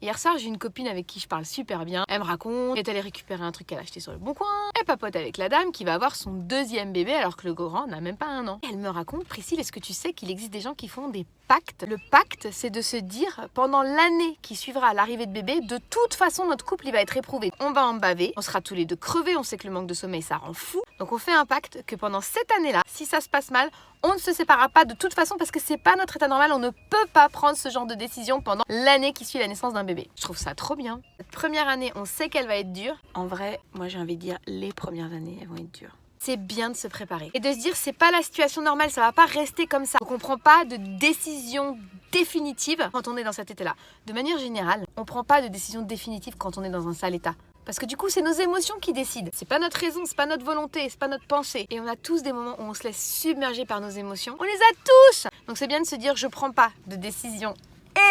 Hier soir, j'ai une copine avec qui je parle super bien. Elle me raconte qu'elle est allée récupérer un truc qu'elle a acheté sur le bon coin. Elle papote avec la dame qui va avoir son deuxième bébé alors que le grand n'a même pas 1 an. Elle me raconte, Priscille, est-ce que tu sais qu'il existe des gens qui font des pactes? Le pacte, c'est de se dire, pendant l'année qui suivra l'arrivée de bébé, de toute façon, notre couple, il va être éprouvé. On va en baver, on sera tous les deux crevés, on sait que le manque de sommeil, ça rend fou. Donc on fait un pacte que pendant cette année-là, si ça se passe mal, on ne se séparera pas de toute façon parce que c'est pas notre état normal, on ne peut pas prendre ce genre de décision pendant l'année qui suit la naissance d'un bébé. Je trouve ça trop bien. Cette première année, on sait qu'elle va être dure. En vrai, moi j'ai envie de dire, les premières années, elles vont être dures. C'est bien de se préparer et de se dire c'est pas la situation normale, ça va pas rester comme ça. Donc on prend pas de décision définitive quand on est dans cet état-là. De manière générale, on prend pas de décision définitive quand on est dans un sale état. Parce que du coup, c'est nos émotions qui décident. C'est pas notre raison, c'est pas notre volonté, c'est pas notre pensée. Et on a tous des moments où on se laisse submerger par nos émotions. On les a tous! Donc c'est bien de se dire, je prends pas de décision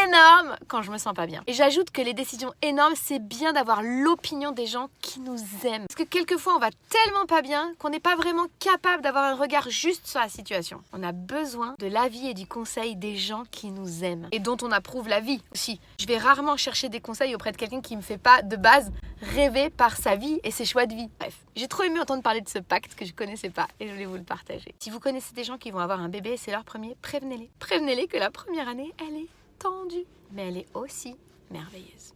énorme quand je me sens pas bien. Et j'ajoute que les décisions énormes, c'est bien d'avoir l'opinion des gens qui nous aiment. Parce que quelquefois, on va tellement pas bien qu'on n'est pas vraiment capable d'avoir un regard juste sur la situation. On a besoin de l'avis et du conseil des gens qui nous aiment et dont on approuve la vie aussi. Je vais rarement chercher des conseils auprès de quelqu'un qui me fait pas de base rêver par sa vie et ses choix de vie. Bref, j'ai trop aimé entendre parler de ce pacte que je connaissais pas et je voulais vous le partager. Si vous connaissez des gens qui vont avoir un bébé et c'est leur premier, prévenez-les. Prévenez-les que la première année, elle est tendue, mais elle est aussi merveilleuse.